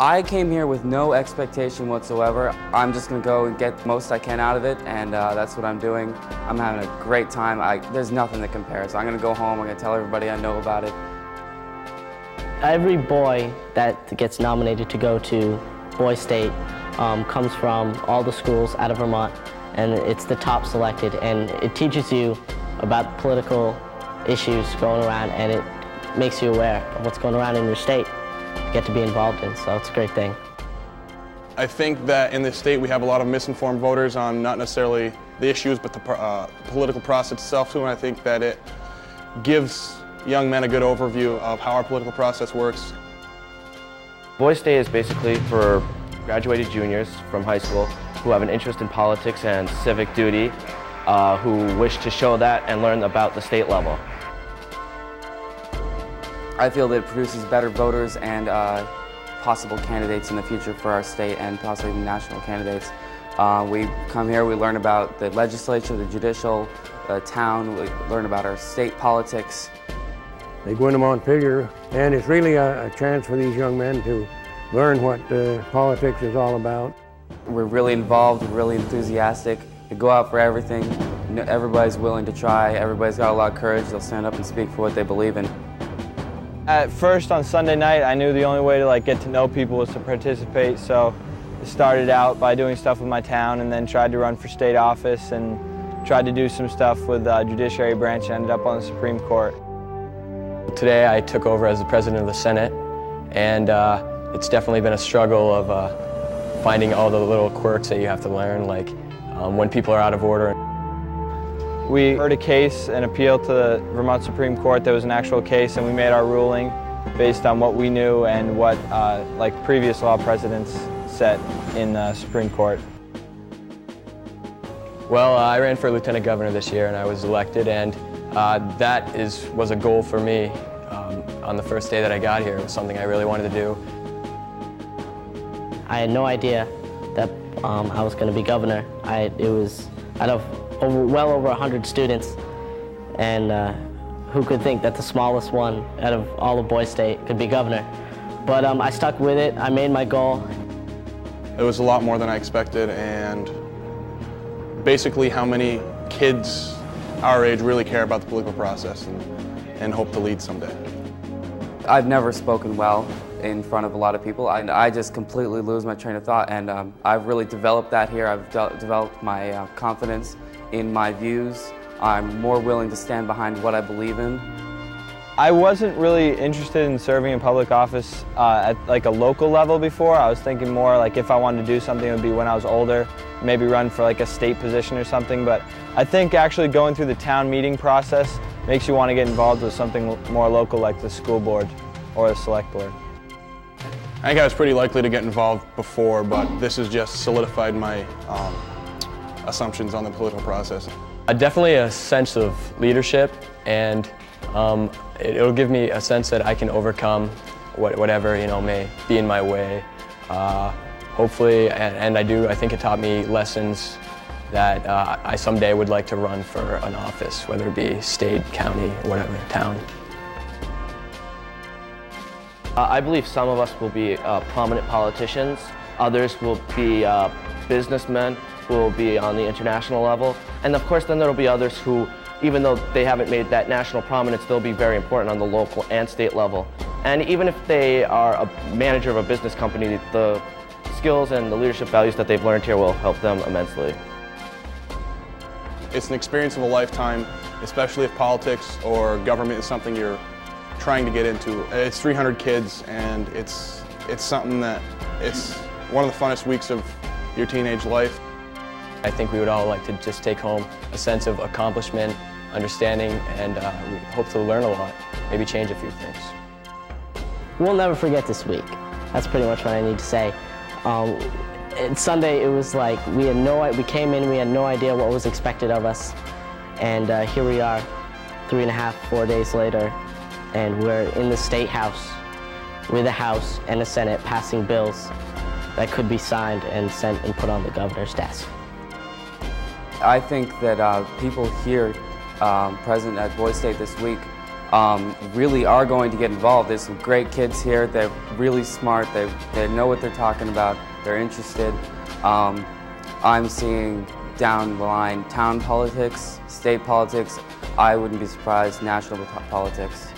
I came here with no expectation whatsoever. I'm just going to go and get the most I can out of it, and that's what I'm doing. I'm having a great time. There's nothing that compares. I'm going to go home, I'm going to tell everybody I know about it. Every boy that gets nominated to go to Boys State comes from all the schools out of Vermont, and it's the top selected, and it teaches you about political issues going around, and it makes you aware of what's going around in your state. Get to be involved in, so it's a great thing. I think that in this state we have a lot of misinformed voters on not necessarily the issues but the political process itself too, and I think that it gives young men a good overview of how our political process works. Boys State is basically for graduated juniors from high school who have an interest in politics and civic duty, who wish to show that and learn about the state level. I feel that it produces better voters and possible candidates in the future for our state and possibly national candidates. We come here, we learn about the legislature, the judicial, the town, we learn about our state politics. They go into Montpelier, and it's really a chance for these young men to learn what politics is all about. We're really involved, we're really enthusiastic. We go out for everything. Everybody's willing to try, everybody's got a lot of courage, they'll stand up and speak for what they believe in. At first, on Sunday night, I knew the only way to get to know people was to participate, so I started out by doing stuff with my town and then tried to run for state office and tried to do some stuff with the judiciary branch and ended up on the Supreme Court. Today I took over as the president of the Senate, and it's definitely been a struggle of finding all the little quirks that you have to learn, like when people are out of order. We heard a case, an appeal to the Vermont Supreme Court. There was an actual case, and we made our ruling based on what we knew and what previous law precedents set in the Supreme Court. Well, I ran for lieutenant governor this year, and I was elected, and that was a goal for me on the first day that I got here. It was something I really wanted to do. I had no idea that I was going to be governor. It was out of well over 100 students, and who could think that the smallest one out of all of Boys State could be governor? But I stuck with it. I made my goal. It was a lot more than I expected, and basically how many kids our age really care about the political process and hope to lead someday. I've never spoken well in front of a lot of people. I just completely lose my train of thought, and I've really developed that here. I've developed my confidence in my views. I'm more willing to stand behind what I believe in. I wasn't really interested in serving in public office at a local level before. I was thinking more if I wanted to do something, it would be when I was older, maybe run for a state position or something. But I think actually going through the town meeting process makes you want to get involved with something more local like the school board or the select board. I think I was pretty likely to get involved before, but this has just solidified my assumptions on the political process. Definitely a sense of leadership, and it'll give me a sense that I can overcome whatever may be in my way. Hopefully, and I think it taught me lessons that I someday would like to run for an office, whether it be state, county, whatever, town. I believe some of us will be prominent politicians, others will be businessmen who will be on the international level, and of course then there will be others who, even though they haven't made that national prominence, they'll be very important on the local and state level. And even if they are a manager of a business company, the skills and the leadership values that they've learned here will help them immensely. It's an experience of a lifetime, especially if politics or government is something you're trying to get into. It's 300 kids, and it's something that it's one of the funnest weeks of your teenage life. I think we would all like to just take home a sense of accomplishment, understanding, and we hope to learn a lot, maybe change a few things. We'll never forget this week. That's pretty much what I need to say. Sunday, it was we came in, we had no idea what was expected of us, and here we are, 3.5, 4 days later, and we're in the State House with a House and a Senate passing bills that could be signed and sent and put on the governor's desk. I think that people here present at Boys State this week really are going to get involved. There's some great kids here. They're really smart. They know what they're talking about. They're interested. I'm seeing down the line town politics, state politics. I wouldn't be surprised, national politics.